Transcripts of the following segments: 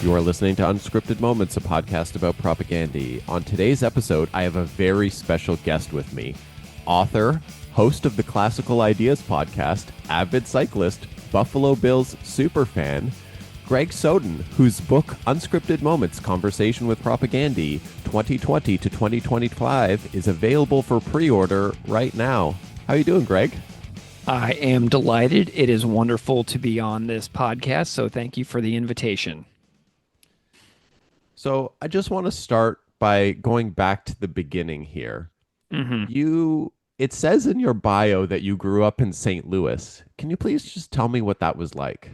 You are listening to Unscripted Moments, a podcast about propagandhi. On today's episode, I have a very special guest with me. Author, host of the Classical Ideas podcast, avid cyclist, Buffalo Bills superfan, Greg Soden, whose book Unscripted Moments, Conversation with Propagandhi 2020 to 2025 is available for pre-order right now. How are you doing, Greg? I am delighted. It is wonderful to be on this podcast, so thank you for the invitation. So I just want to start by going back to the beginning here. hmm It says in your bio that you grew up in St. Louis. Can you please just tell me what that was like?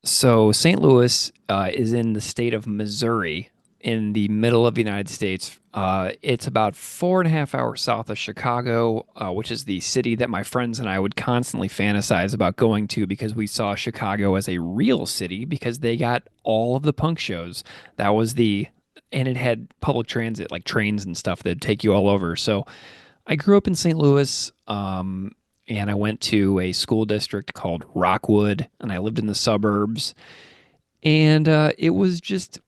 So, St. Louis is in the state of Missouri in the middle of the United States. It's about 4.5 hours south of Chicago, which is the city that my friends and I would constantly fantasize about going to because we saw Chicago as a real city because they got all of the punk shows. That was and it had public transit, like trains and stuff that take you all over. So, I grew up in St. Louis, and I went to a school district called Rockwood, and I lived in the suburbs. And it was just,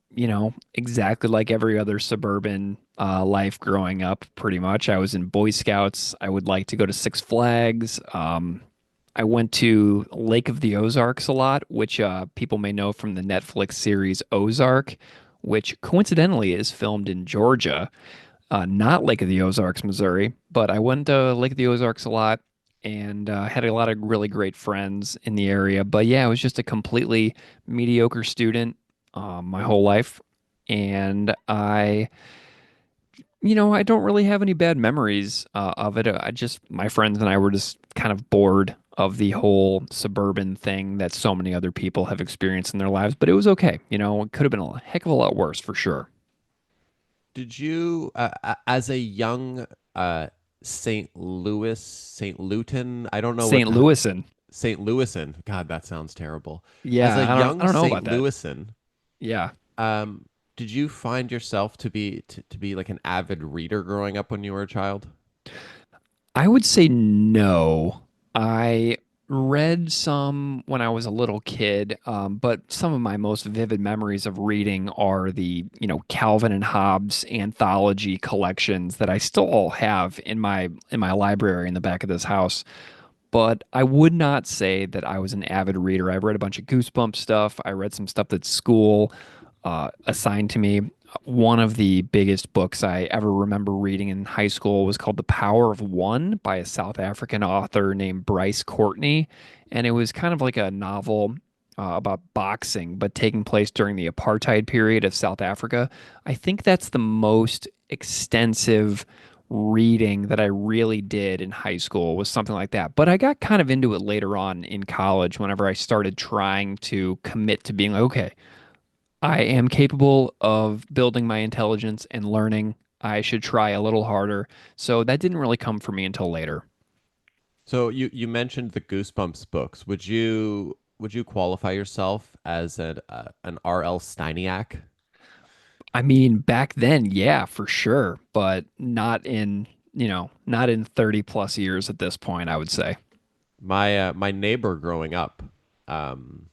exactly like every other suburban life growing up, pretty much. I was in Boy Scouts. I would like to go to Six Flags. I went to Lake of the Ozarks a lot, which people may know from the Netflix series Ozark, which coincidentally is filmed in Georgia, not Lake of the Ozarks, Missouri. But I went to Lake of the Ozarks a lot and had a lot of really great friends in the area. But yeah, I was just a completely mediocre student my whole life. And I don't really have any bad memories of it. My friends and I were just kind of bored of the whole suburban thing that so many other people have experienced in their lives. But it was okay. It could have been a heck of a lot worse for sure. Did you, as a young St. Luton, I don't know what St. the Louisan. St. Louisan. God, that sounds terrible. As a Yeah, I young don't know St. about that. Louisan, Yeah. um, did you find yourself to be like an avid reader growing up when you were a child? I would say no. I read some when I was a little kid, but some of my most vivid memories of reading are the, Calvin and Hobbes anthology collections that I still all have in my library in the back of this house. But I would not say that I was an avid reader. I read a bunch of Goosebumps stuff. I read some stuff that school assigned to me. One of the biggest books I ever remember reading in high school was called The Power of One by a South African author named Bryce Courtney. And it was kind of like a novel about boxing, but taking place during the apartheid period of South Africa. I think that's the most extensive reading that I really did in high school was something like that. But I got kind of into it later on in college whenever I started trying to commit to being like, okay, I am capable of building my intelligence and learning. I should try a little harder. So that didn't really come for me until later. So you mentioned the Goosebumps books. Would you qualify yourself as an R.L. Steiniac? I mean, back then, yeah, for sure, but not in 30 plus years at this point, I would say. My neighbor growing up, um,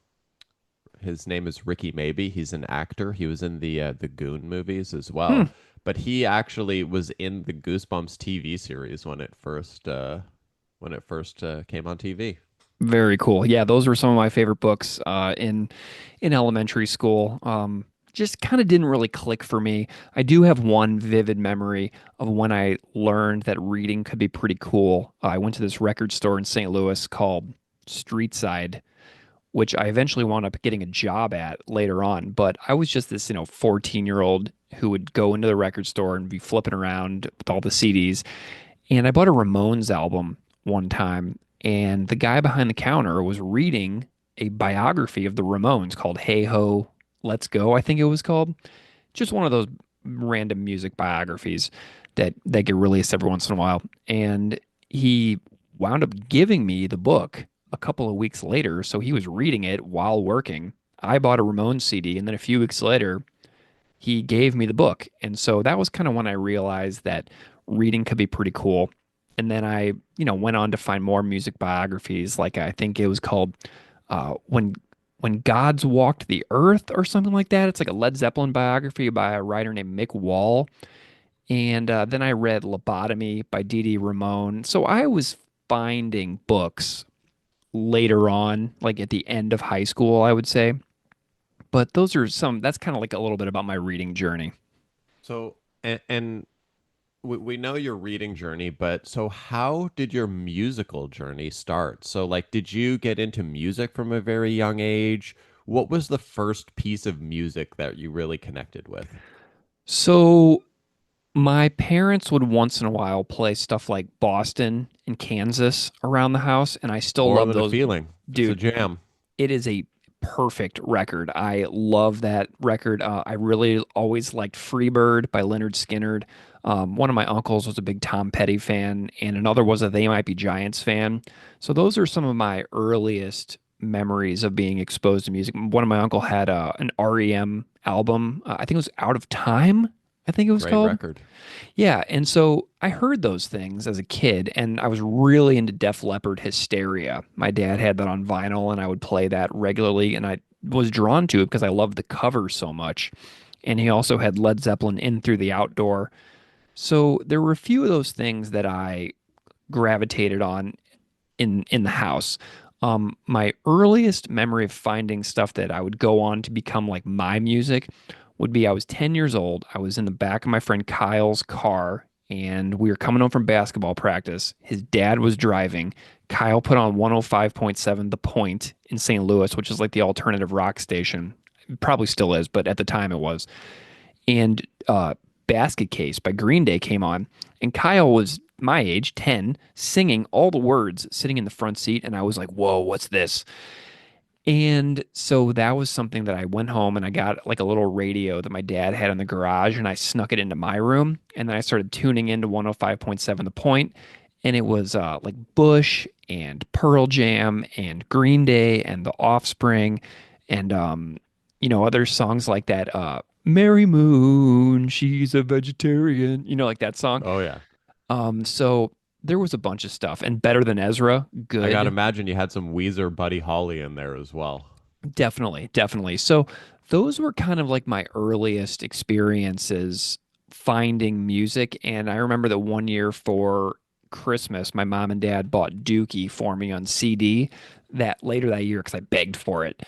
his name is Ricky Maybe. He's an actor. He was in the Goon movies as Hmm, well. But he actually was in the Goosebumps TV series when it first came on TV. very cool. Yeah, those were some of my favorite books in elementary school. Just kind of didn't really click for me. I do have one vivid memory of when I learned that reading could be pretty cool. I went to this record store in St. Louis called Streetside, which I eventually wound up getting a job at later on. But I was just this, 14-year-old who would go into the record store and be flipping around with all the CDs. And I bought a Ramones album one time, and the guy behind the counter was reading a biography of the Ramones called Hey Ho, Let's Go, I think it was called. Just one of those random music biographies that get released every once in a while. And he wound up giving me the book a couple of weeks later. So he was reading it while working. I bought a Ramones CD, and then a few weeks later, he gave me the book. And so that was kind of when I realized that reading could be pretty cool. And then I, went on to find more music biographies. Like I think it was called when When Gods Walked the Earth or something like that. It's like a Led Zeppelin biography by a writer named Mick Wall. And then I read Lobotomy by Dee Dee Ramone. So I was finding books later on, like at the end of high school, I would say. But that's kind of like a little bit about my reading journey. So, and we know your reading journey, but so how did your musical journey start? So, like, did you get into music from a very young age? What was the first piece of music that you really connected with? So my parents would once in a while play stuff like Boston and Kansas around the house, and I still More love than a those. feeling. It's a Dude, jam. it is a perfect record. I love that record. I really always liked Freebird by Leonard Skinner. One of my uncles was a big Tom Petty fan, and another was a They Might Be Giants fan. So those are some of my earliest memories of being exposed to music. One of my uncle had an REM album. I think it was Out of Time. I think it was Great called. record. Yeah, and so I heard those things as a kid, and I was really into Def Leppard Hysteria. My dad had that on vinyl, and I would play that regularly, and I was drawn to it because I loved the cover so much. And he also had Led Zeppelin In Through the Outdoor. So there were a few of those things that I gravitated on in the house. My earliest memory of finding stuff that I would go on to become like my music would be I was 10 years old. I was in the back of my friend Kyle's car and we were coming home from basketball practice. His dad was driving. Kyle put on 105.7 The Point in St. Louis, which is like the alternative rock station. It probably still is, but at the time it was. And Basket Case by Green Day came on, and Kyle was my age, 10, singing all the words sitting in the front seat. And I was like, whoa, what's this? And so that was something that I went home and I got like a little radio that my dad had in the garage and I snuck it into my room. And then I started tuning into 105.7 The Point. And it was like Bush and Pearl Jam and Green Day and The Offspring and, other songs like that. Mary Moon, she's a vegetarian, like that song. Oh yeah. So there was a bunch of stuff and Better Than Ezra, I gotta good. imagine you had some Weezer Buddy Holly in there as well. Definitely, definitely. So those were kind of like my earliest experiences finding music. And I remember that one year for Christmas, my mom and dad bought Dookie for me on CD that later that year because I begged for it.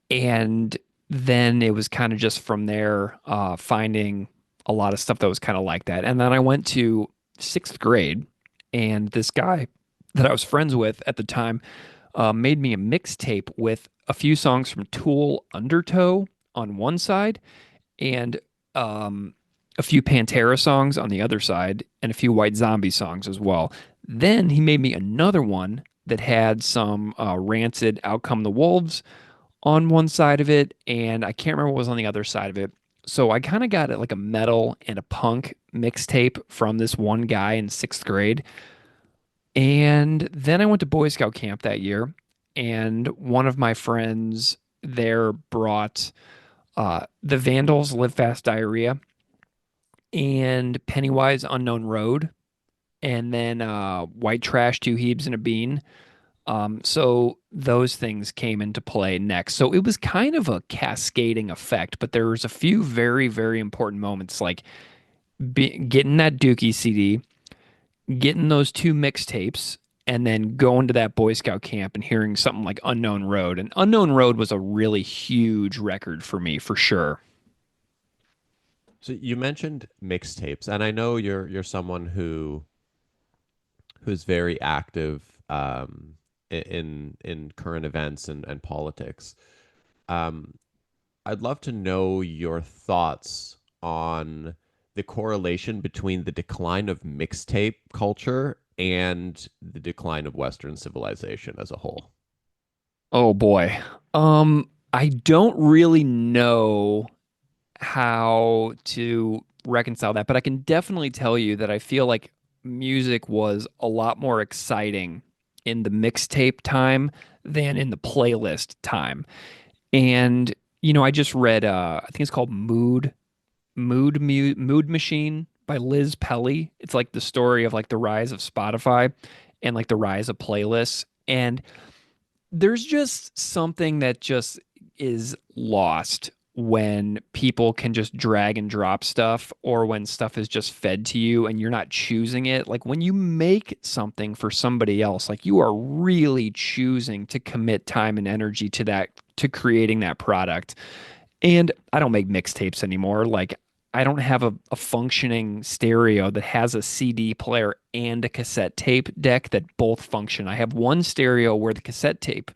And then it was kind of just from there, finding a lot of stuff that was kind of like that. And then I went to sixth grade, and this guy that I was friends with at the time made me a mixtape with a few songs from Tool Undertow on one side and um, a few Pantera songs on the other side and a few White Zombie songs as well. Then he made me another one that had some Rancid Out Come the Wolves on one side of it, and I can't remember what was on the other side of it. So I kind of got it like a metal and a punk mixtape from this one guy in sixth grade. And then I went to Boy Scout camp that year, and one of my friends there brought the Vandals Live Fast Diarrhea and Pennywise Unknown Road, and then White Trash, Two Hebes and a Bean. So those things came into play next. So it was kind of a cascading effect, but there was a few very, very important moments, like getting that Dookie CD, getting those two mixtapes, and then going to that Boy Scout camp and hearing something like Unknown Road. And Unknown Road was a really huge record for me, for sure. So you mentioned mixtapes, and I know you're someone who's very active in current events and politics. Um, I'd love to know your thoughts on the correlation between the decline of mixtape culture and the decline of Western civilization as a whole. Oh boy. I don't really know how to reconcile that, but I can definitely tell you that I feel like music was a lot more exciting in the mixtape time than in the playlist time. And I just read I think it's called Mood Machine by Liz Pelly. It's like the story of like the rise of Spotify and like the rise of playlists. And there's just something that just is lost when people can just drag and drop stuff or when stuff is just fed to you and you're not choosing it. Like when you make something for somebody else, like you are really choosing to commit time and energy to that, to creating that product. And I don't make mixtapes anymore. Like I don't have a functioning stereo that has a CD player and a cassette tape deck that both function. I have one stereo where the cassette tape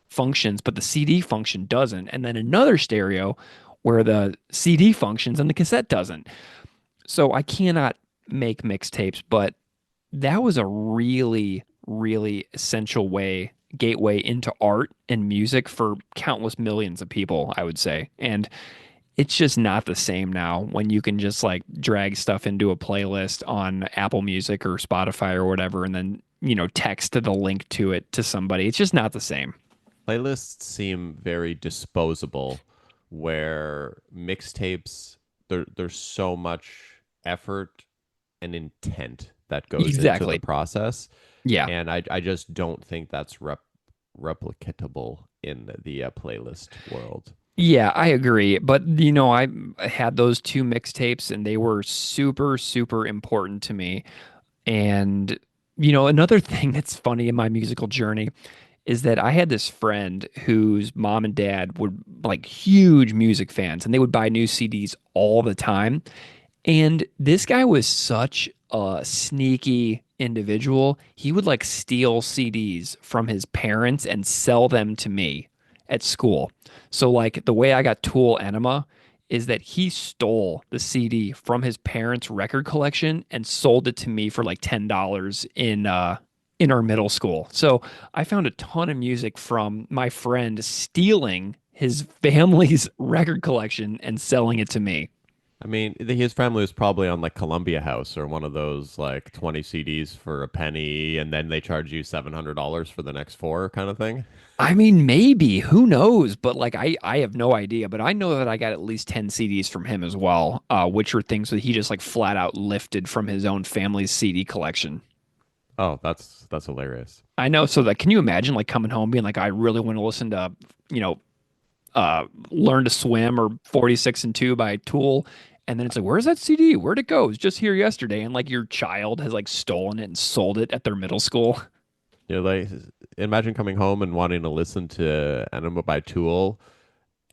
functions, but the CD function doesn't. And then another stereo where the CD functions and the cassette doesn't. So I cannot make mixtapes, but that was a really, really essential gateway into art and music for countless millions of people, I would say. And it's just not the same now when you can just like drag stuff into a playlist on Apple Music or Spotify or whatever, and then, text the link to it to somebody. It's just not the same. Playlists seem very disposable, where mixtapes, there's so much effort and intent that goes into the Exactly. process. Yeah. And I just don't think that's replicatable in the playlist world. Yeah, I agree. But, I had those two mixtapes and they were super, super important to me. And, another thing that's funny in my musical journey is that I had this friend whose mom and dad were like huge music fans and they would buy new CDs all the time. And this guy was such a sneaky individual. He would like steal CDs from his parents and sell them to me at school. So like the way I got Tool Enema is that he stole the CD from his parents' record collection and sold it to me for like $10 in our middle school. So I found a ton of music from my friend stealing his family's record collection and selling it to me. I mean, his family was probably on like Columbia House or one of those like 20 CDs for a penny, and then they charge you $700 for the next four kind of thing. I mean, maybe, who knows? But like, I have no idea. But I know that I got at least 10 CDs from him as well, which are things that he just like flat out lifted from his own family's CD collection. Oh, that's hilarious. I know. So like, can you imagine like coming home being like, I really want to listen to, you know, Learn to Swim or 46 and 2 by Tool. And then it's like, where's that CD? Where'd it go? It was just here yesterday. And like your child has like stolen it and sold it at their middle school. Like imagine coming home and wanting to listen to Enema by Tool,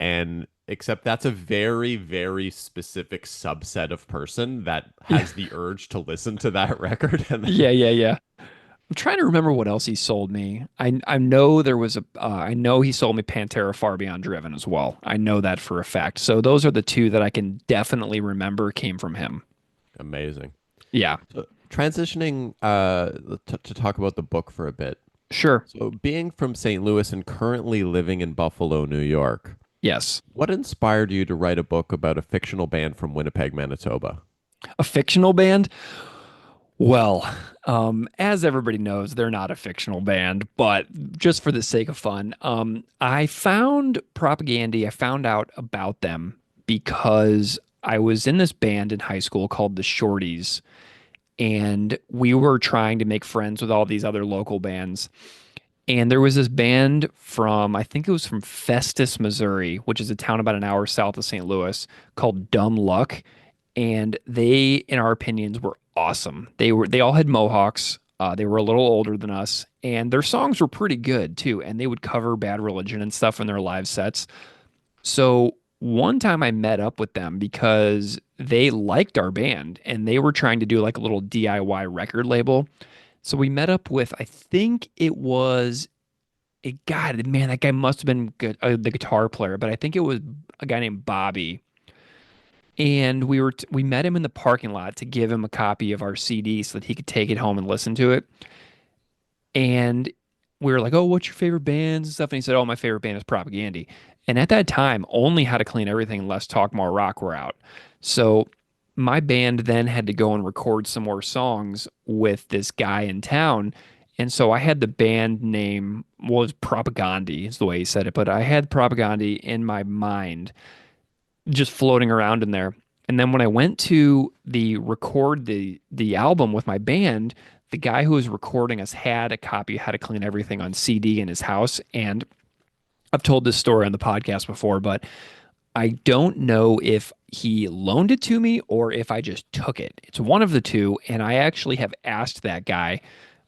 and except that's a very, very specific subset of person that has the urge to listen to that record. And Yeah, yeah, yeah. I'm trying to remember what else he sold me. I know there was I know he sold me Pantera Far Beyond Driven as well. I know that for a fact. So those are the two that I can definitely remember came from him. amazing. Yeah, So transitioning to talk about the book for a bit. sure. So being from St. Louis and currently living in Buffalo, New York, Yes. what inspired you to write a book about a fictional band from Winnipeg, Manitoba? A fictional band? Well, as everybody knows, they're not a fictional band, but just for the sake of fun, I found Propagandhi. I found out about them because I was in this band in high school called the Shorties, and we were trying to make friends with all these other local bands. And there was this band from, I think it was from Festus, Missouri, which is a town about an hour south of St. Louis, called Dumb Luck. And they, in our opinions, were awesome. They all had mohawks. They were a little older than us, and their songs were pretty good too. And they would cover Bad Religion and stuff in their live sets. So one time I met up with them because they liked our band and they were trying to do like a little DIY record label. So we met up with, I think it was a guy, man, that guy must have been good, the guitar player, but I think it was a guy named Bobby. And we met him in the parking lot to give him a copy of our CD so that he could take it home and listen to it. And we were like, "Oh, what's your favorite bands and stuff?" And he said, "Oh, my favorite band is Propagandhi." And at that time, only How to Clean Everything and Less Talk More Rock were out. So my band then had to go and record some more songs with this guy in town. And so I had the band name was Propagandhi, is the way he said it, but I had Propagandhi in my mind just floating around in there. And then when I went to the album with my band, the guy who was recording us had a copy of How to Clean Everything on CD in his house, and I've told this story on the podcast before, but I don't know if he loaned it to me or if I just took it. It's one of the two, and I actually have asked that guy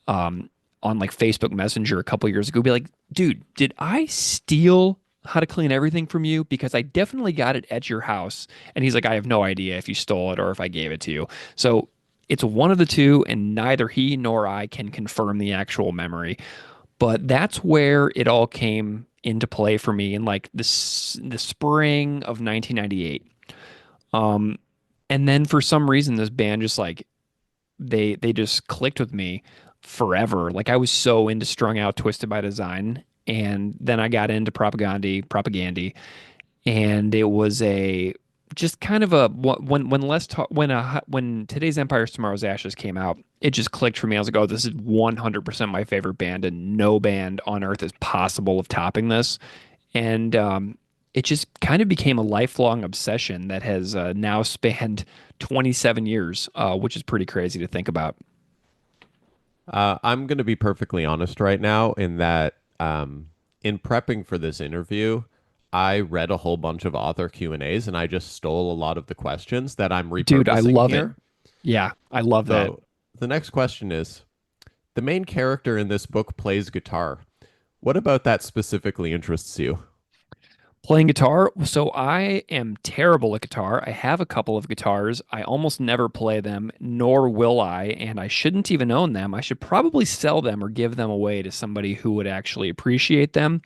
um, on like Facebook Messenger a couple years ago, be like, dude, did I steal How to Clean Everything from you? Because I definitely got it at your house. And he's like, I have no idea if you stole it or if I gave it to you. So it's one of the two, and neither he nor I can confirm the actual memory. But that's where it all came into play for me in like the spring of 1998. Um, and then for some reason, this band just like they just clicked with me forever. Like I was so into Strung Out, Twisted by Design, and then I got into Propagandhi, and it was a just kind of a when less talk when Today's Empires Tomorrow's Ashes came out, it just clicked for me. I was like, oh, this is 100% my favorite band, and no band on earth is possible of topping this. And it just kind of became a lifelong obsession that has now spanned 27 years, which is pretty crazy to think about. I'm going to be perfectly honest right now in that in prepping for this interview, I read a whole bunch of author Q&As and I just stole a lot of the questions that I'm Dude, I repurposing love it. here. Yeah, I love that. So the next question is, the main character in this book plays guitar. What about that specifically interests you? Playing guitar. So I am terrible at guitar. I have a couple of guitars. I almost never play them, nor will I, and I shouldn't even own them. I should probably sell them or give them away to somebody who would actually appreciate them.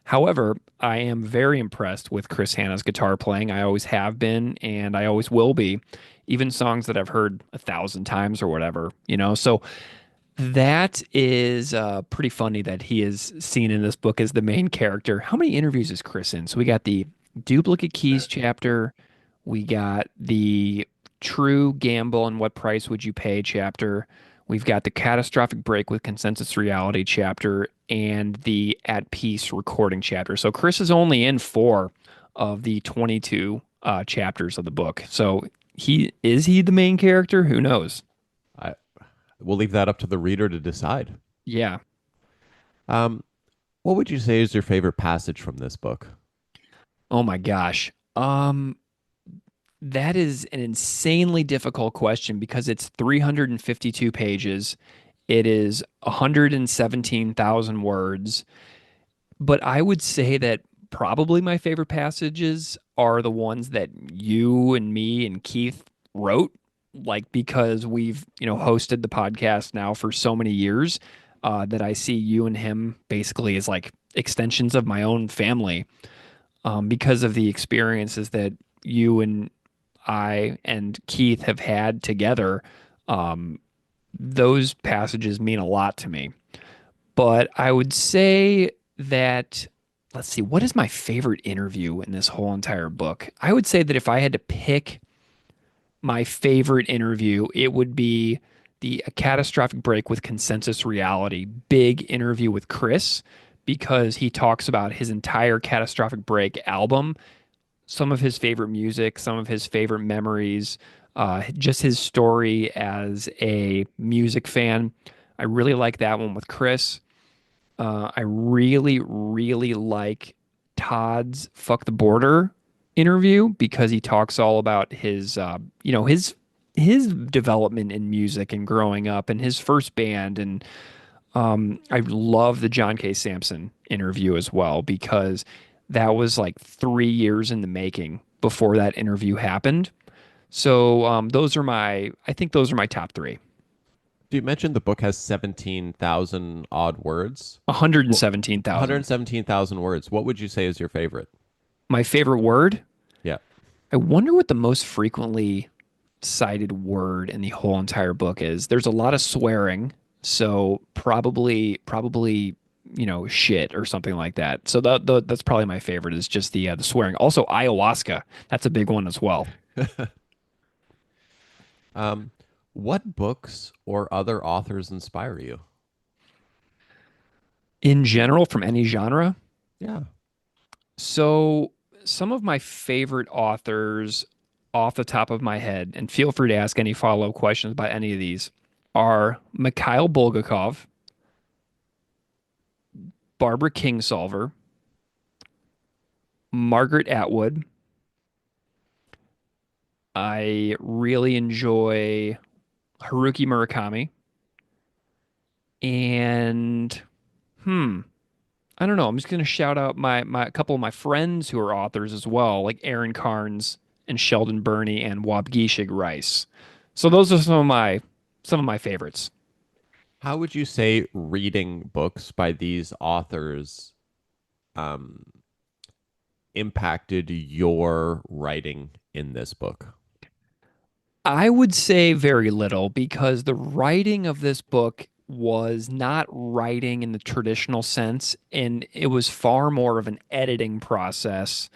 However, I am very impressed with Chris Hanna's guitar playing. I always have been, and I always will be. Even songs that I've heard 1,000 times or whatever, you know. So that is pretty funny that he is seen in this book as the main character. How many interviews is Chris in? So we got the duplicate keys chapter, we got the true gamble and what price would you pay chapter, we've got the catastrophic break with consensus reality chapter, and the at peace recording chapter. So Chris is only in four of the 22 chapters of the book. So he the main character? Who knows? I We'll leave that up to the reader to decide. Yeah. Um, what would you say is your favorite passage from this book? Oh my gosh. That is an insanely difficult question because it's 352 pages. It is 117,000 words. But I would say that probably my favorite passages are the ones that you and me and Keith wrote, like because we've, hosted the podcast now for so many years, that I see you and him basically as like extensions of my own family, because of the experiences that you and I and Keith have had together. Um, those passages mean a lot to me. But I would say that, let's see, what is my favorite interview in this whole entire book? I would say that if I had to pick my favorite interview, it would be the A Catastrophic Break with Consensus Reality big interview with Chris, because he talks about his entire Catastrophic Break album, some of his favorite music, some of his favorite memories, just his story as a music fan. I really like that one with Chris. I really, really like Todd's "Fuck the Border" interview because he talks all about his, his development in music and growing up and his first band. And I love the John K. Sampson interview as well because that was like 3 years in the making before that interview happened. So I think those are my top three. You mentioned the book has 17,000 odd words. Well, 117,000. 117,000 words. What would you say is your favorite? My favorite word? Yeah. I wonder what the most frequently cited word in the whole entire book is. There's a lot of swearing, so probably shit or something like that. So that's probably my favorite is just the swearing. Also ayahuasca, that's a big one as well. Um, what books or other authors inspire you? In general, from any genre. Yeah. So some of my favorite authors off the top of my head, and feel free to ask any follow-up questions about any of these, are Mikhail Bulgakov, Barbara Kingsolver, Margaret Atwood. I really enjoy Haruki Murakami. And hmm, I don't know. I'm just gonna shout out my a couple of my friends who are authors as well, like Aaron Carnes and Sheldon Burney and Wabgishig Rice. So those are some of my favorites. How would you say reading books by these authors um, impacted your writing in this book? I would say very little because the writing of this book was not writing in the traditional sense, and it was far more of an editing process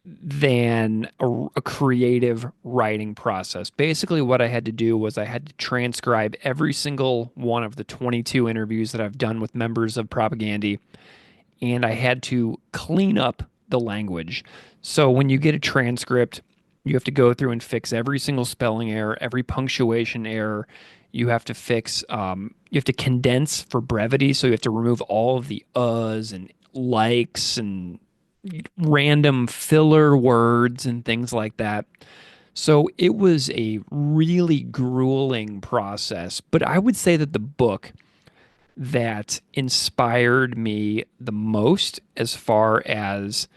than a creative writing process. Basically, what I had to do was I had to transcribe every single one of the 22 interviews that I've done with members of Propagandhi, and I had to clean up the language. So when you get a transcript, you have to go through and fix every single spelling error, every punctuation error. You have to condense for brevity. So you have to remove all of the uhs and likes and random filler words and things like that. So it was a really grueling process. But I would say that the book that inspired me the most as far as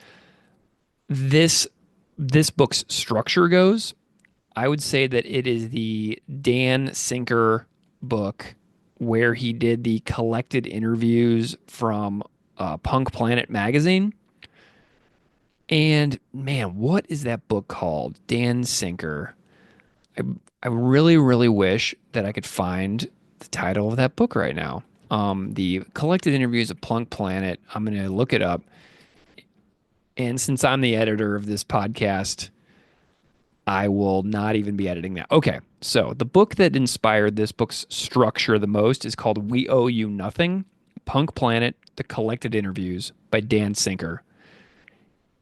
this this book's structure goes, I would say that it is the Dan Sinker book where he did the collected interviews from Punk Planet magazine. And man, what is that book called? Dan Sinker. I I really, really wish that I could find the title of that book right now. The collected interviews of Plunk Planet. I'm gonna look it up. And since I'm the editor of this podcast, I will not even be editing that. Okay, so the book that inspired this book's structure the most is called "We Owe You Nothing: Punk Planet: The Collected Interviews" by Dan Sinker.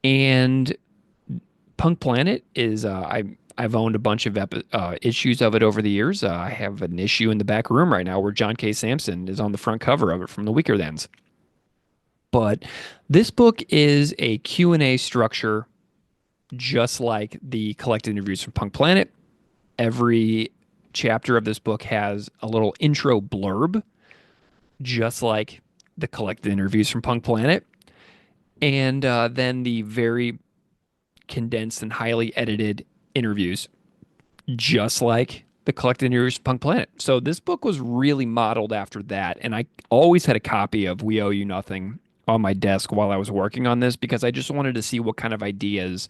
And Punk Planet is I've owned a bunch of issues of it over the years. I have an issue in the back room right now where John K. Sampson is on the front cover of it from the Weaker Thans. But this book is a Q&A structure just like the collected interviews from Punk Planet. Every chapter of this book has a little intro blurb just like the collected interviews from Punk Planet. And then the very condensed and highly edited interviews just like the collected interviews from Punk Planet. So this book was really modeled after that, and I always had a copy of We Owe You Nothing on my desk while I was working on this because I just wanted to see what kind of ideas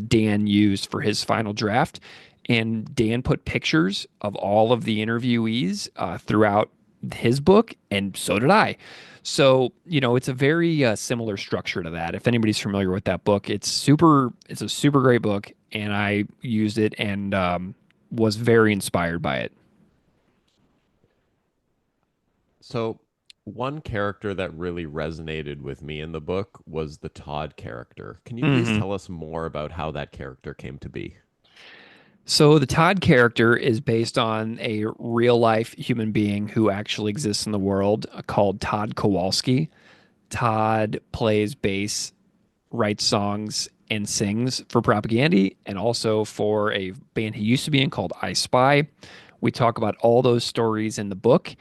Dan used for his final draft. And Dan put pictures of all of the interviewees throughout his book, and so did I. So, it's a very similar structure to that. If anybody's familiar with that book, it's a super great book, and I used it and was very inspired by it. So, one character that really resonated with me in the book was the Todd character. Can you please hmm tell us more about how that character came to be? So the Todd character is based on a real life human being who actually exists in the world called Todd Kowalski. Todd plays bass, writes songs, and sings for Propagandhi and also for a band he used to be in called I Spy. We talk about all those stories in the book.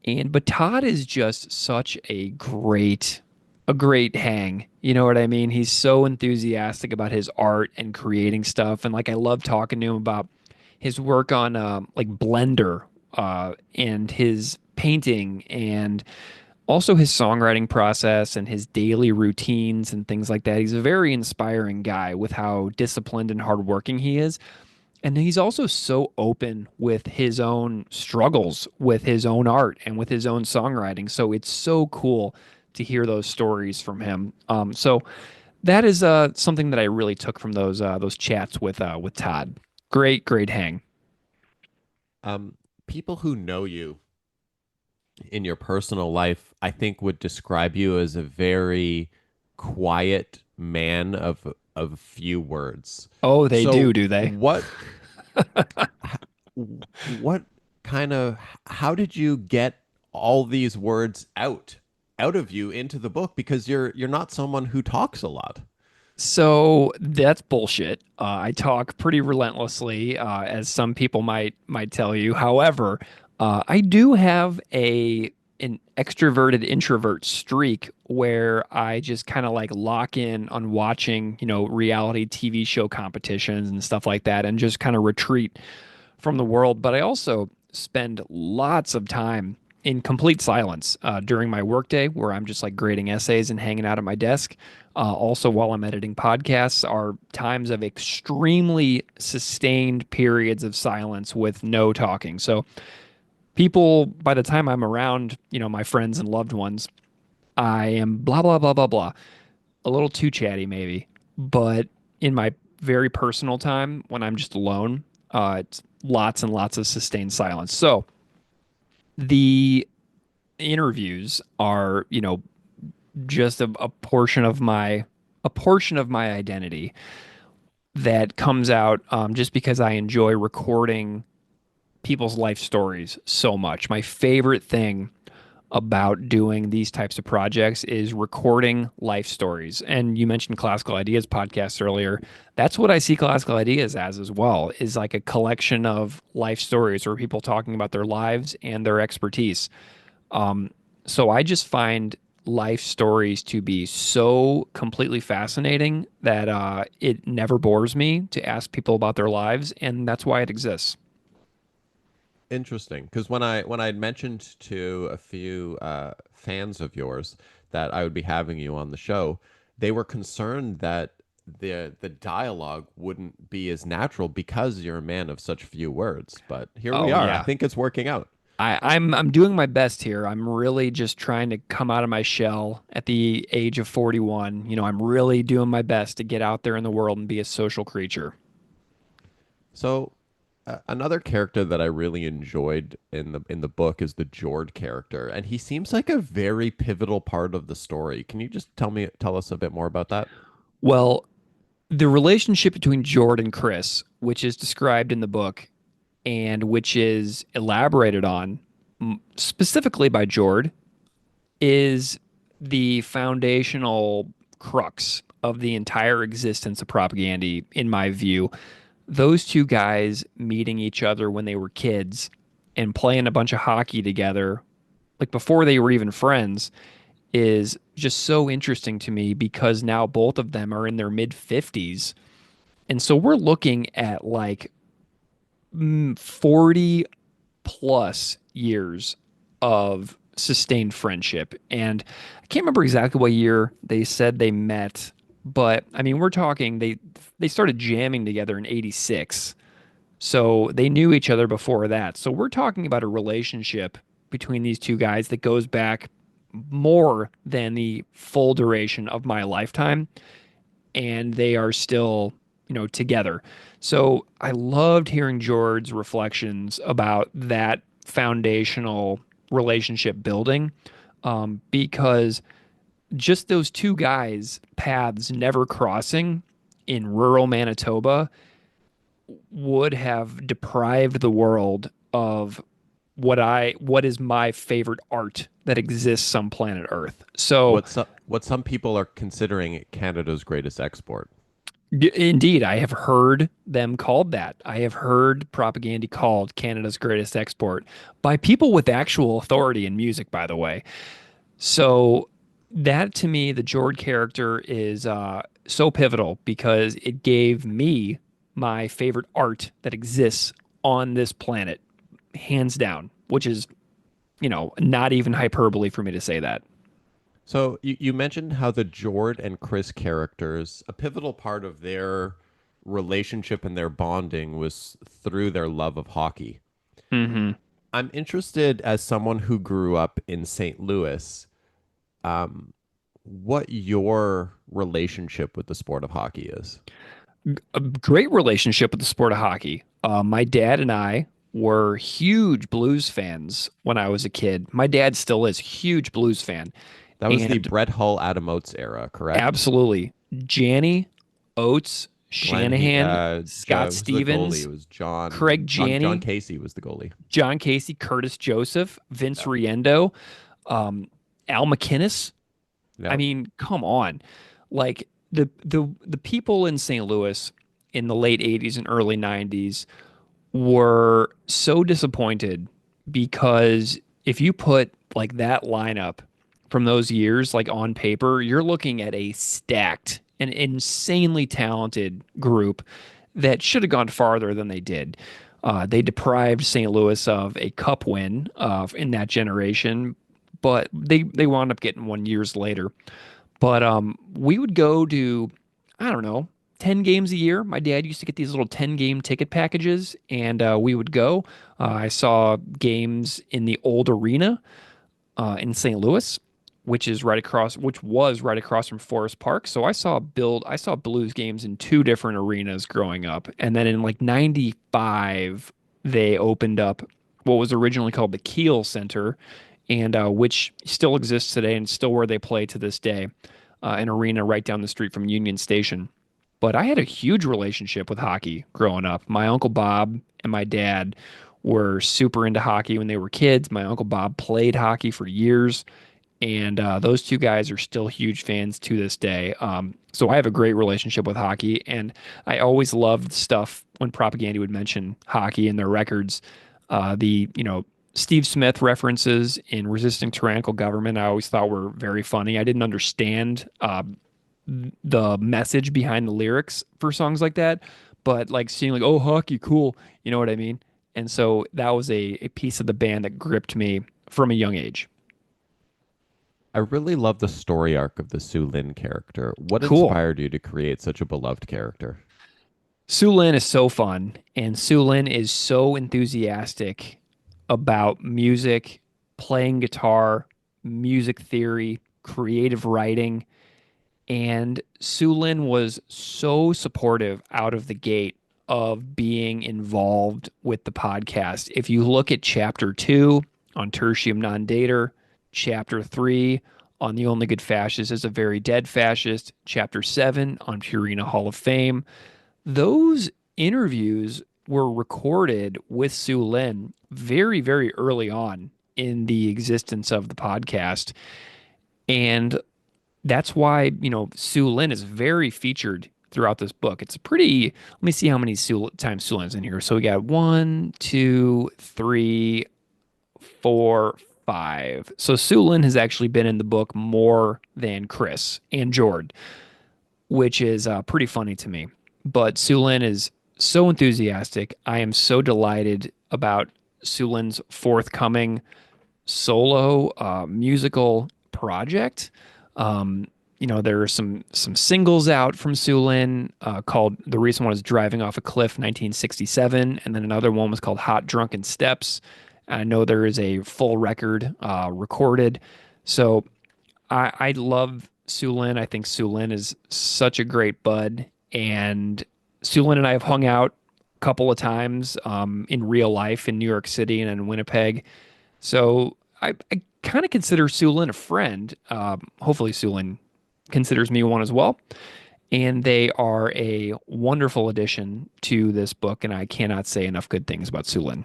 But Todd is just such a great hang. You know what I mean? He's so enthusiastic about his art and creating stuff. And like I love talking to him about his work on like Blender and his painting and also his songwriting process and his daily routines and things like that. He's a very inspiring guy with how disciplined and hardworking he is. And he's also so open with his own struggles with his own art and with his own songwriting. So it's so cool to hear those stories from him. So that is something that I really took from those chats with Todd. Great, great hang. Um, People who know you in your personal life, I think, would describe you as a very quiet man of few words. Oh, they So, do they? what kind of how did you get all these words out of you into the book? Because you're not someone who talks a lot. So that's bullshit. I talk pretty relentlessly, as some people might tell you. However, I do have a an extroverted introvert streak where I just kind of like lock in on watching, reality TV show competitions and stuff like that, and just kind of retreat from the world. But I also spend lots of time in complete silence during my workday, where I'm just like grading essays and hanging out at my desk. Also, while I'm editing podcasts, are times of extremely sustained periods of silence with no talking. So, people, by the time I'm around, my friends and loved ones, I am blah, blah, blah, blah, blah. A little too chatty, maybe. But in my very personal time, when I'm just alone, it's lots and lots of sustained silence. So, the interviews are, just a portion of my identity that comes out, just because I enjoy recording people's life stories so much. My favorite thing about doing these types of projects is recording life stories. And you mentioned Classical Ideas podcast earlier. That's what I see Classical Ideas as well, is like a collection of life stories or people talking about their lives and their expertise. So I just find life stories to be so completely fascinating that it never bores me to ask people about their lives, and that's why it exists. Interesting, because when I mentioned to a few fans of yours that I would be having you on the show, they were concerned that the dialogue wouldn't be as natural because you're a man of such few words. But here we Oh are. I yeah. think it's working out. I'm doing my best here. I'm really just trying to come out of my shell at the age of 41. I'm really doing my best to get out there in the world and be a social creature. So another character that I really enjoyed in the book is the Jord character, and he seems like a very pivotal part of the story. Can you just tell us a bit more about that? Well, the relationship between Jord and Chris, which is described in the book and which is elaborated on specifically by Jord, is the foundational crux of the entire existence of Propagandhi, in my view. Those two guys meeting each other when they were kids and playing a bunch of hockey together, like before they were even friends, is just so interesting to me because now both of them are in their mid 50s. And so we're looking at like 40 plus years of sustained friendship. And I can't remember exactly what year they said they met, but I mean, we're talking they started jamming together in 86. So they knew each other before that. So we're talking about a relationship between these two guys that goes back more than the full duration of my lifetime, and they are still, together. So I loved hearing George's reflections about that foundational relationship building, because just those two guys' paths never crossing in rural Manitoba would have deprived the world of what is my favorite art that exists on planet Earth. So What some people are considering Canada's greatest export. indeed, I have heard them called that. I have heard Propaganda called Canada's greatest export by people with actual authority in music, by the way. So that to me, the Jord character is so pivotal because it gave me my favorite art that exists on this planet, hands down, which is, not even hyperbole for me to say that. So you mentioned how the Jord and Chris characters, a pivotal part of their relationship and their bonding was through their love of hockey. Hmm. I'm interested as someone who grew up in St. Louis, um, what your relationship with the sport of hockey is. A great relationship with the sport of hockey. My dad and I were huge Blues fans when I was a kid. My dad still is huge Blues fan. That was the And Brett Hull Adam Oates era, correct? absolutely, Janney, Oates, Shanahan, Scott Who's the goalie? It Stevens, was Craig John Janney, Casey was the goalie. John Casey, Curtis Joseph, Vince Yeah. Riendo, um, Al McInnes. I Yeah. mean, come on. Like, the people in St. Louis in the late 80s and early 90s were so disappointed because if you put like that lineup from those years like on paper, you're looking at a stacked and insanely talented group that should have gone farther than they did. They deprived St. Louis of a cup win in that generation, but they wound up getting one years later. But we would go to, I don't know, 10 games a year. My dad used to get these little 10-game ticket packages, and we would go. I saw games in the old arena in St. Louis, which was right across from Forest Park. So I saw Blues games in two different arenas growing up. And then in like 95, they opened up what was originally called the Kiel Center, and which still exists today and still where they play to this day, an arena right down the street from Union Station. But I had a huge relationship with hockey growing up. My Uncle Bob and my dad were super into hockey when they were kids. My Uncle Bob played hockey for years, and those two guys are still huge fans to this day. So I have a great relationship with hockey, and I always loved stuff when Propaganda would mention hockey in their records. Steve Smith references in Resisting Tyrannical Government, I always thought were very funny. I didn't understand the message behind the lyrics for songs like that, but like seeing like, oh, hockey, cool, you know what I mean? And so that was a piece of the band that gripped me from a young age. I really love the story arc of the Su Lin character. What Cool. inspired you to create such a beloved character? Su Lin is so fun, and Su Lin is so enthusiastic about music, playing guitar, music theory, creative writing. And Su Lin was so supportive out of the gate of being involved with the podcast. If you look at chapter 2 on Tertium Non Dater, chapter 3 on The Only Good Fascist is a Very Dead Fascist, chapter 7 on Purina Hall of Fame, those interviews were recorded with Su Lin very, very early on in the existence of the podcast. And that's why, Su Lin is very featured throughout this book. It's a pretty, let me see how many times Su Lin's in here. So we got one, two, three, four, five. So Su Lin has actually been in the book more than Chris and Jord, which is pretty funny to me. But Su Lin is so enthusiastic. I am so delighted about Su Lin's forthcoming solo musical project. There are some singles out from Su Lin called, the recent one is Driving Off a Cliff 1967, and then another one was called Hot Drunken Steps. I know there is a full record recorded. So I love Su Lin. I think Su Lin is such a great bud. And Su Lin and I have hung out a couple of times in real life in New York City and in Winnipeg. So I kind of consider Su Lin a friend. Hopefully, Su Lin considers me one as well. And they are a wonderful addition to this book. And I cannot say enough good things about Su Lin.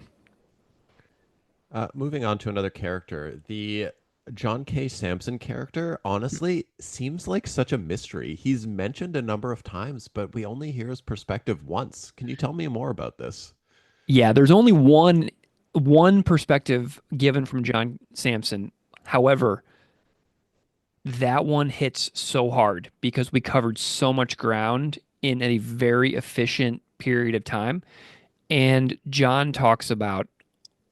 Moving on to another character, the John K. Sampson character honestly seems like such a mystery. He's mentioned a number of times, but we only hear his perspective once. Can you tell me more about this? Yeah, there's only one perspective given from John Sampson. However, that one hits so hard because we covered so much ground in a very efficient period of time. And John talks about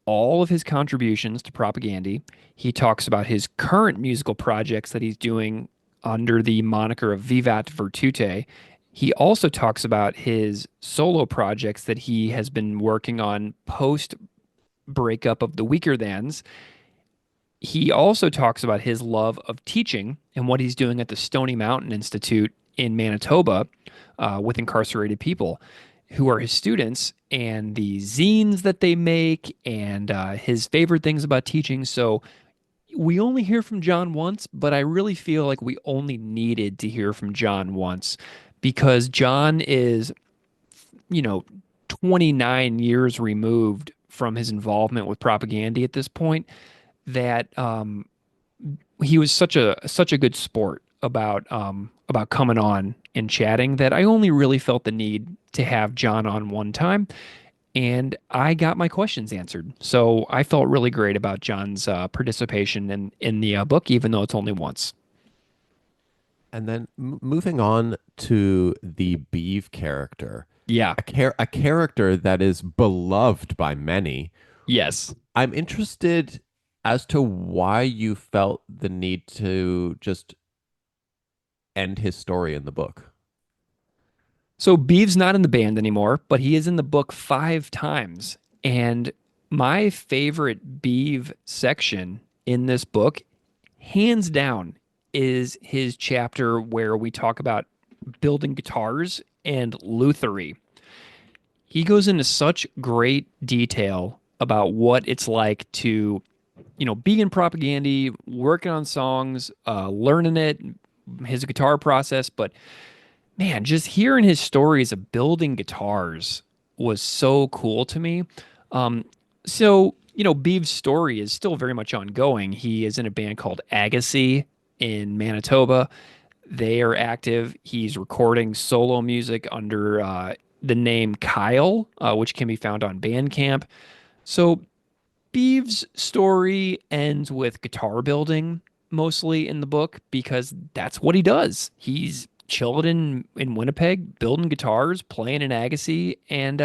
all of his contributions to Propagandhi. He talks about his current musical projects that he's doing under the moniker of Vivat Virtute. He also talks about his solo projects that he has been working on post breakup of the Weaker Thans. He also talks about his love of teaching and what he's doing at the Stony Mountain Institute in Manitoba with incarcerated people who are his students and the zines that they make and his favorite things about teaching. So we only hear from John once, but I really feel like we only needed to hear from John once because John is, you know, 29 years removed from his involvement with Propagandhi at this point that he was such a good sport about coming on and chatting that I only really felt the need to have John on one time, and I got my questions answered. So I felt really great about John's participation in the book, even though it's only once. And then moving on to the Beeve character, Yeah. a character that is beloved by many. Yes. I'm interested as to why you felt the need to just end his story in the book. So Beeve's not in the band anymore, but he is in the book 5 times. And my favorite Beeve section in this book, hands down, is his chapter where we talk about building guitars and luthery. He goes into such great detail about what it's like to, be in Propagandhi, working on songs, learning it, his guitar process. But man, just hearing his stories of building guitars was so cool to me. Um, Beeve's story is still very much ongoing. He is in a band called Agassi in Manitoba. They are active. He's recording solo music under the name Kyle, which can be found on Bandcamp. So Beeve's story ends with guitar building mostly in the book because that's what he does. He's chilling in Winnipeg, building guitars, playing in Agassi, and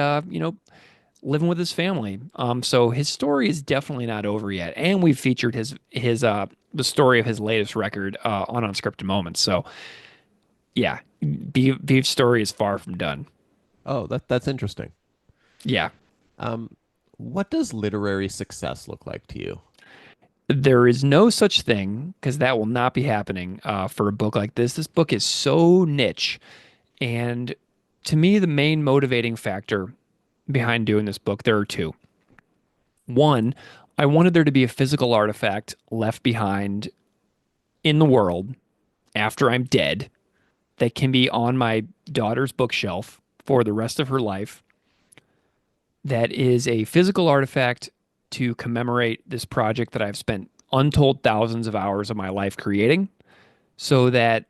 living with his family. So his story is definitely not over yet, and we've featured his the story of his latest record on Unscripted Moments. So yeah, Beef's story is far from done. Oh, that's interesting. Yeah. Um, what does literary success look like to you? There is no such thing because that will not be happening for a book like this. This book is so niche. And to me, the main motivating factor behind doing this book, there are two. One, I wanted there to be a physical artifact left behind in the world after I'm dead that can be on my daughter's bookshelf for the rest of her life. That is a physical artifact to commemorate this project that I've spent untold thousands of hours of my life creating so that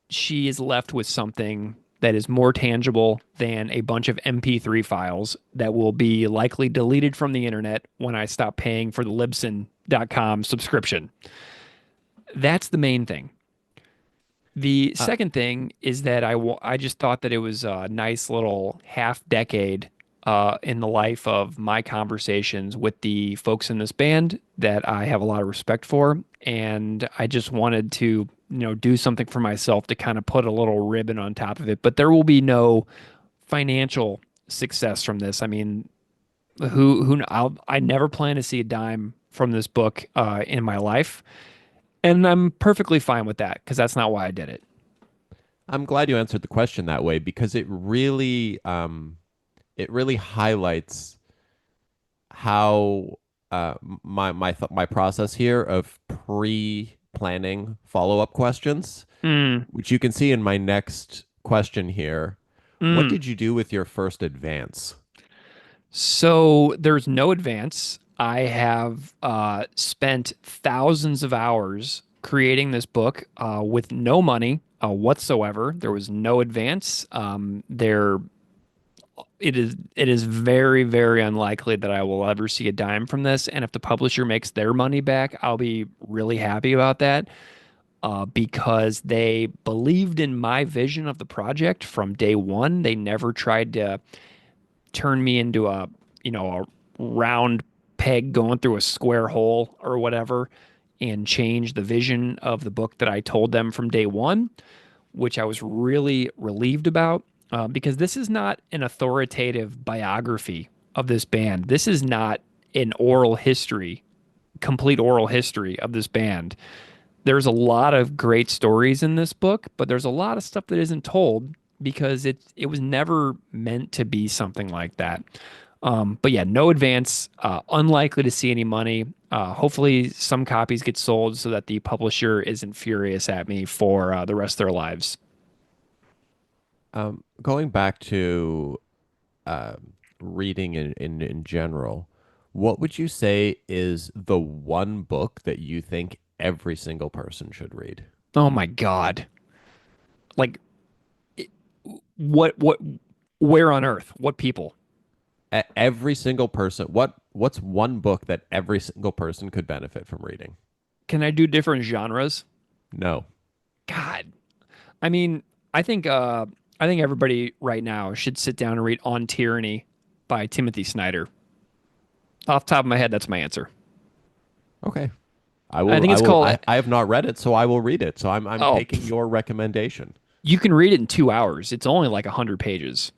she is left with something that is more tangible than a bunch of MP3 files that will be likely deleted from the internet when I stop paying for the Libsyn.com subscription. That's the main thing. The Uh, second thing is that I just thought that it was a nice little half decade in the life of my conversations with the folks in this band that I have a lot of respect for. And I just wanted to, do something for myself to kind of put a little ribbon on top of it. But there will be no financial success from this. I mean, I never plan to see a dime from this book in my life. And I'm perfectly fine with that because that's not why I did it. I'm glad you answered the question that way because it really highlights how my process here of pre-planning follow-up questions, Mm, which you can see in my next question here. What mm. did you do with your first advance? So there's no advance. I have spent thousands of hours creating this book with no money whatsoever. There was no advance. It is very, very unlikely that I will ever see a dime from this. And if the publisher makes their money back, I'll be really happy about that because they believed in my vision of the project from day one. They never tried to turn me into a round peg going through a square hole or whatever and change the vision of the book that I told them from day one, which I was really relieved about because this is not an authoritative biography of this band. This is not an complete oral history of this band. There's a lot of great stories in this book, but there's a lot of stuff that isn't told because it was never meant to be something like that. But yeah, no advance, unlikely to see any money. Hopefully, some copies get sold so that the publisher isn't furious at me for the rest of their lives. Going back to reading in general, what would you say is the one book that you think every single person should read? Oh my God. Like what where on earth? What people? Every single person. What's one book that every single person could benefit from reading? Can I do different genres? No. God. I mean, I think I think everybody right now should sit down and read On Tyranny by Timothy Snyder. Off the top of my head, that's my answer. Okay. I think it's called I have not read it, so I will read it. So I'm oh, taking your recommendation. you can read it in 2 hours. It's only like 100 pages.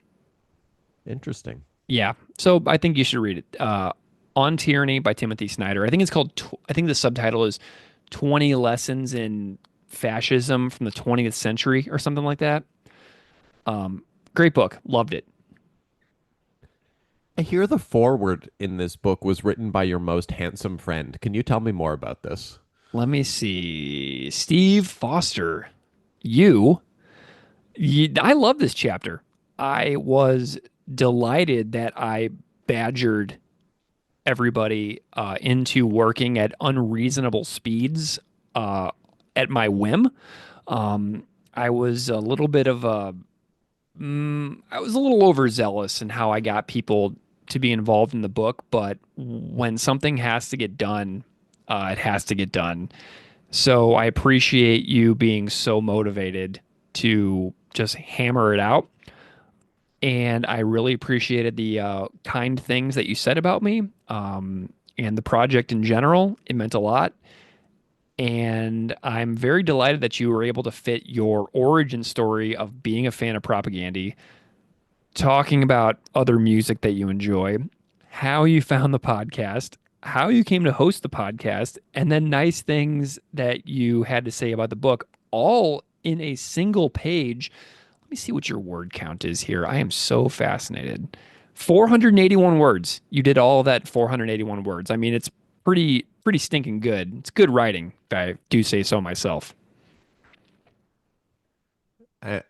Interesting. Yeah. So I think you should read it. On Tyranny by Timothy Snyder. I think it's called, I think the subtitle is 20 Lessons in Fascism from the 20th Century or something like that. Great book. Loved it. I hear the foreword in this book was written by your most handsome friend. Can you tell me more about this? Let me see. Steve Foster. You, I love this chapter. I was delighted that I badgered everybody into working at unreasonable speeds uh, at my whim. Um, I was a little bit of a, I was a little overzealous in how I got people to be involved in the book, but when something has to get done, it has to get done. So I appreciate you being so motivated to just hammer it out. And I really appreciated the kind things that you said about me and the project in general. It meant a lot. And I'm very delighted that you were able to fit your origin story of being a fan of Propagandhi, talking about other music that you enjoy, how you found the podcast, how you came to host the podcast, and then nice things that you had to say about the book, all in a single page. Let me see what your word count is here. I am so fascinated. 481 words. You did all of that 481 words. I mean, it's pretty stinking good. It's good writing, if I do say so myself. Uh,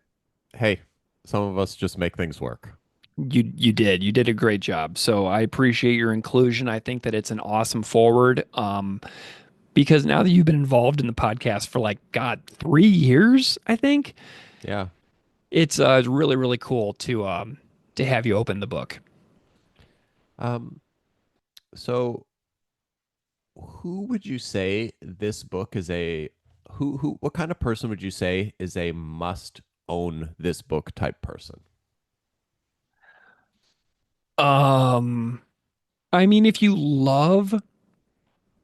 hey, some of us just make things work. You did. You did a great job. So I appreciate your inclusion. I think that it's an awesome forward. Because now that you've been involved in the podcast for like God 3 years, I think Yeah. it's really really cool to have you open the book. Um, so who would you say this book is a who what kind of person would you say is a must own this book type person? Um, I mean, if you love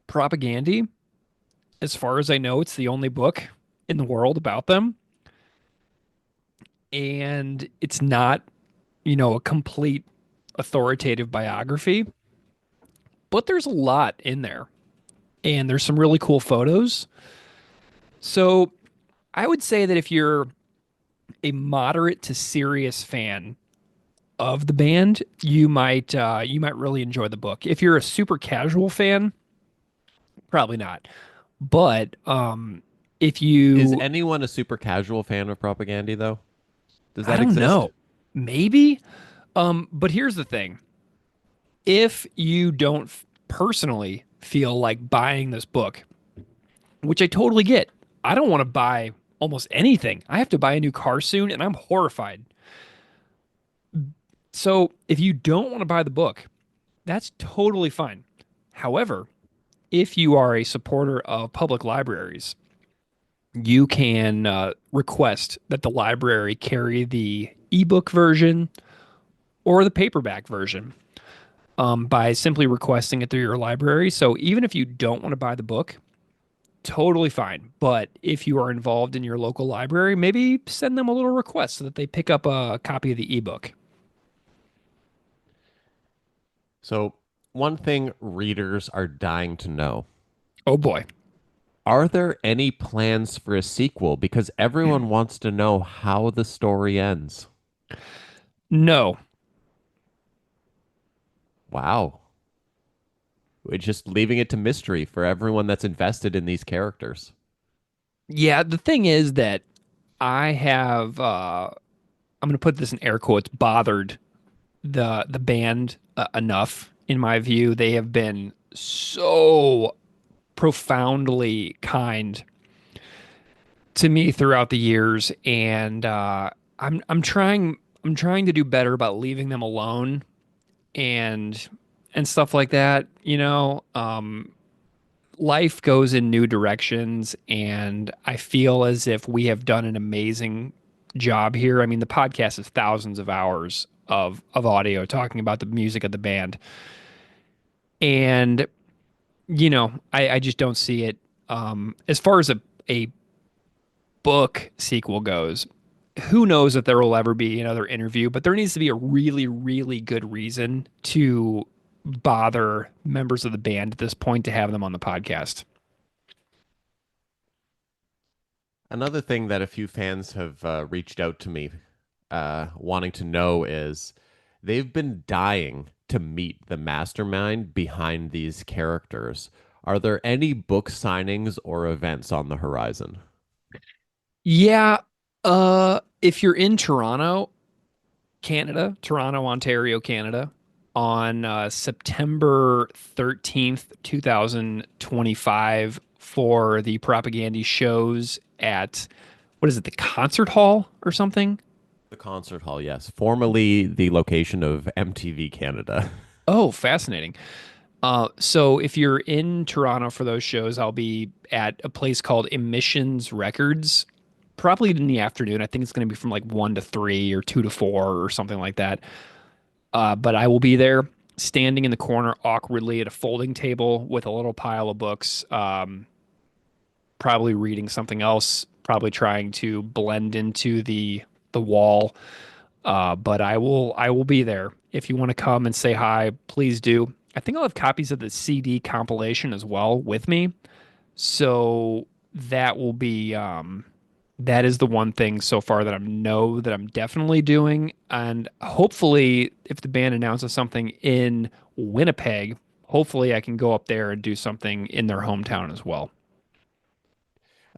Propagandhi, as far as I know, it's the only book in the world about them, and it's not, a complete authoritative biography, but there's a lot in there, and there's some really cool photos. So I would say that if you're a moderate to serious fan of the band, you might really enjoy the book. If you're a super casual fan, probably not. But if Is you, anyone a super casual fan of Propagandhi though? Does I that don't exist? know, maybe. But here's the thing: if you don't personally feel like buying this book, which I totally get, I don't want to buy almost anything. I have to buy a new car soon, and I'm horrified. So if you don't want to buy the book, that's totally fine. However, if you are a supporter of public libraries, you can request that the library carry the ebook version or the paperback version by simply requesting it through your library. So even if you don't want to buy the book, totally fine. But if you are involved in your local library, maybe send them a little request so that they pick up a copy of the ebook. So, one thing readers are dying to know. Oh boy. Are there any plans for a sequel? Because everyone wants to know how the story ends. No. Wow. We're just leaving it to mystery for everyone that's invested in these characters. Yeah, the thing is that I have I'm going to put this in air quotes bothered the band enough in my view. They have been so profoundly kind to me throughout the years, and I'm trying to do better about leaving them alone and stuff like that. Life goes in new directions, and I feel as if we have done an amazing job here. I mean, the podcast is thousands of hours of audio talking about the music of the band, and I just don't see it. As far as a book sequel goes, who knows if there will ever be another interview, but there needs to be a really, really good reason to bother members of the band at this point to have them on the podcast. Another thing that a few fans have reached out to me wanting to know is they've been dying to meet the mastermind behind these characters. Are there any book signings or events on the horizon? Yeah, if you're in Toronto, Canada, Toronto, Ontario, Canada, on September 13th, 2025 for the Propagandhi shows at, what is it, the concert hall or something? The concert hall, yes. Formerly the location of MTV Canada. Oh, fascinating. So if you're in Toronto for those shows, I'll be at a place called Emissions Records, probably in the afternoon. I think it's going to be from like 1 to 3 or 2 to 4 or something like that. But I will be there standing in the corner awkwardly at a folding table with a little pile of books, probably reading something else, probably trying to blend into the wall. But I will be there. If you want to come and say hi, please do. I think I'll have copies of the CD compilation as well with me. So that will be that is the one thing so far that I know that I'm definitely doing. And hopefully if the band announces something in Winnipeg, hopefully I can go up there and do something in their hometown as well.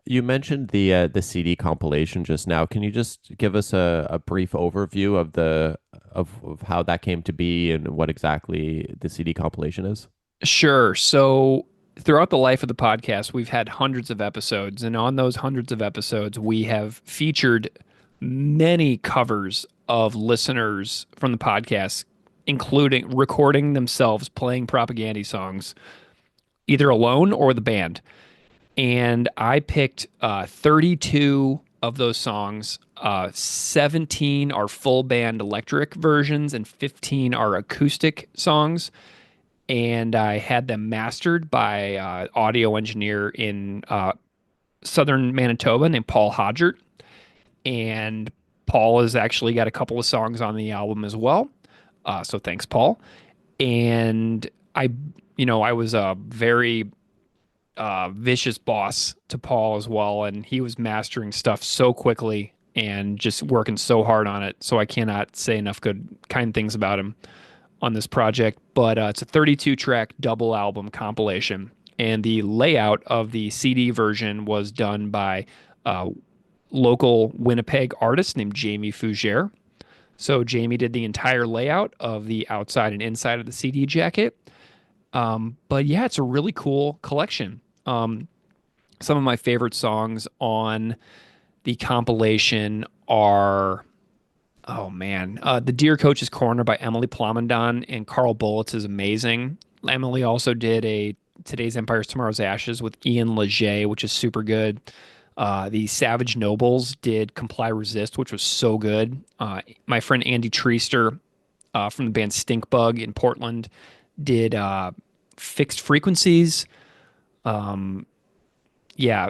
You mentioned the CD compilation just now. Can you just give us a brief overview of of how that came to be and what exactly the CD compilation is? Sure. So throughout the life of the podcast, we've had hundreds of episodes, and on those hundreds of episodes, we have featured many covers of listeners from the podcast, including recording themselves playing Propagandhi songs, either alone or the band. And I picked 32 of those songs. 17 are full band electric versions, and 15 are acoustic songs, and I had them mastered by audio engineer in southern Manitoba named Paul Hodgert. And Paul has actually got a couple of songs on the album as well. So thanks, Paul. And I was a very vicious boss to Paul as well, and he was mastering stuff so quickly and just working so hard on it. So I cannot say enough kind things about him on this project, but it's a 32 track double album compilation. And the layout of the CD version was done by a local Winnipeg artist named Jamie Fougere. So Jamie did the entire layout of the outside and inside of the CD jacket. But yeah, it's a really cool collection. Some of my favorite songs on the compilation are, oh man, The Dear Coach's Corner by Emily Plamondon and Carl Bullets is amazing. Emily also did a Today's Empires, Tomorrow's Ashes with Ian Leger, which is super good. The Savage Nobles did Comply Resist, which was so good. My friend Andy Treester from the band Stinkbug in Portland did Fixed Frequencies. Yeah,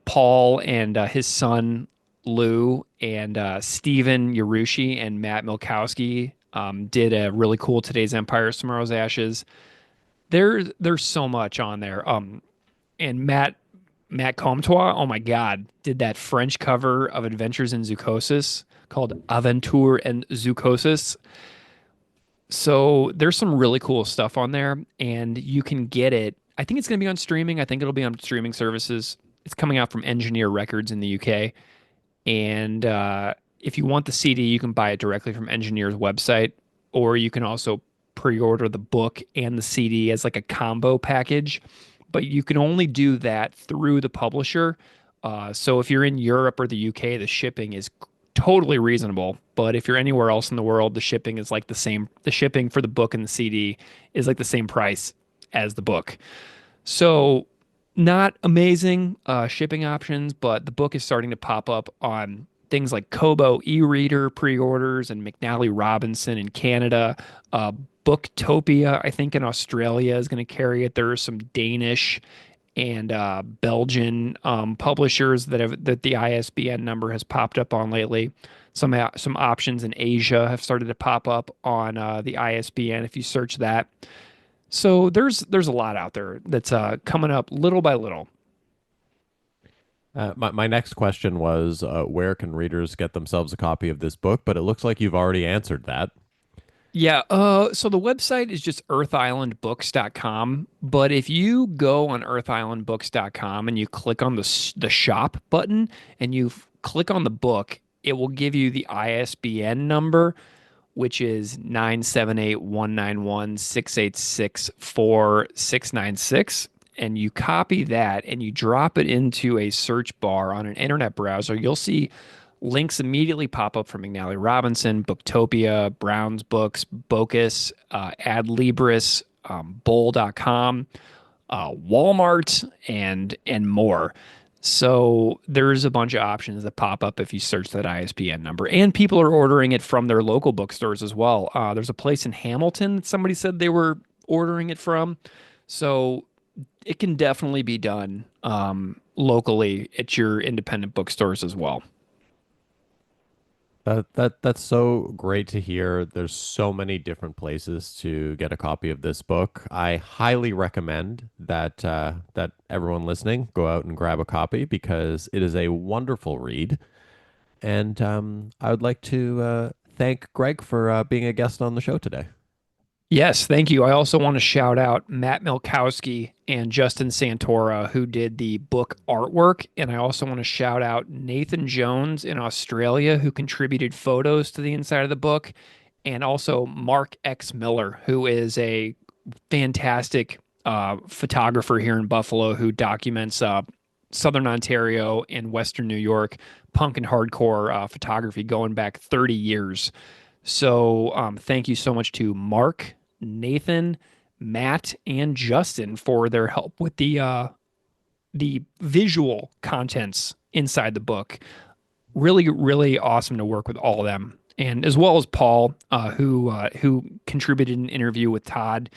Paul and his son Lou and Steven Yarushi and Matt Milkowski did a really cool Today's Empires, Tomorrow's Ashes. There's so much on there. And Matt Comtois, oh my God, did that French cover of Adventures in Zoochosis called Aventure and Zoochosis. So there's some really cool stuff on there, and you can get it. I think it's going to be on streaming. I think it'll be on streaming services. It's coming out from Engineer Records in the UK. And if you want the CD, you can buy it directly from Engineer's website, or you can also pre-order the book and the CD as like a combo package. But you can only do that through the publisher So if you're in Europe or the UK, the shipping is totally reasonable. But if you're anywhere else in the world, the shipping is like the same. The shipping for the book and the CD is like the same price as the book. So not amazing shipping options, but the book is starting to pop up on things like Kobo e-reader pre-orders and McNally Robinson in Canada. Uh, Booktopia, I think in Australia is going to carry it. There are some Danish and Belgian publishers that the ISBN number has popped up on lately. Some options in Asia have started to pop up on the ISBN if you search that. So there's a lot out there that's coming up little by little. My next question was, where can readers get themselves a copy of this book? But it looks like you've already answered that. Yeah, so the website is just earthislandbooks.com, but if you go on earthislandbooks.com and you click on the shop button and you click on the book, it will give you the ISBN number, which is 978-191-686-4696, and you copy that and you drop it into a search bar on an internet browser. You'll see links immediately pop up from McNally Robinson, Booktopia, Brown's Books, Bocus, Adlibris, Bowl.com, Walmart, and more. So there's a bunch of options that pop up if you search that ISBN number. And people are ordering it from their local bookstores as well. There's a place in Hamilton that somebody said they were ordering it from. So it can definitely be done locally at your independent bookstores as well. That's so great to hear. There's so many different places to get a copy of this book. I highly recommend that everyone listening go out and grab a copy because it is a wonderful read. And I would like to thank Greg for being a guest on the show today. Yes, thank you. I also want to shout out Matt Milkowski and Justin Santora, who did the book artwork. And I also want to shout out Nathan Jones in Australia, who contributed photos to the inside of the book. And also Mark X. Miller, who is a fantastic photographer here in Buffalo who documents Southern Ontario and Western New York punk and hardcore photography going back 30 years. So thank you so much to Mark, Nathan, Matt, and Justin for their help with the visual contents inside the book. Really, really awesome to work with all of them, and as well as Paul, who contributed an interview with Todd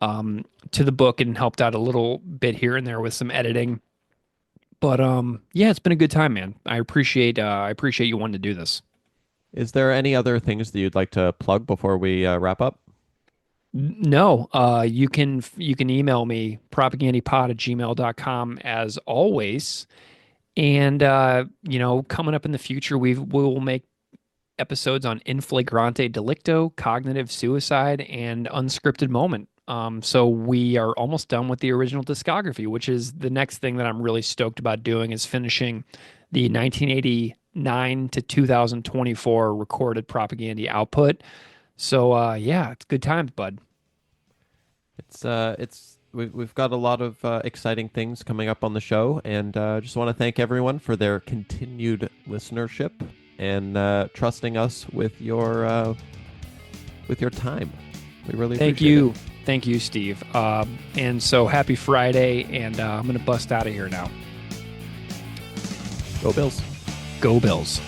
to the book and helped out a little bit here and there with some editing. But yeah, it's been a good time, man. I appreciate you wanting to do this. Is there any other things that you'd like to plug before we wrap up? No, you can email me propagandipod@gmail.com as always. And coming up in the future, we will make episodes on In Flagrante Delicto, Cognitive Suicide, and Unscripted Moment. So we are almost done with the original discography, which is the next thing that I'm really stoked about doing is finishing the 1989 to 2024 recorded Propagandhi output. So yeah, it's good times, bud. We've got a lot of exciting things coming up on the show, and just want to thank everyone for their continued listenership and trusting us with your time. We really appreciate it. Thank you, Steve. And so happy Friday, and I'm going to bust out of here now. Go Bills. Go Bills.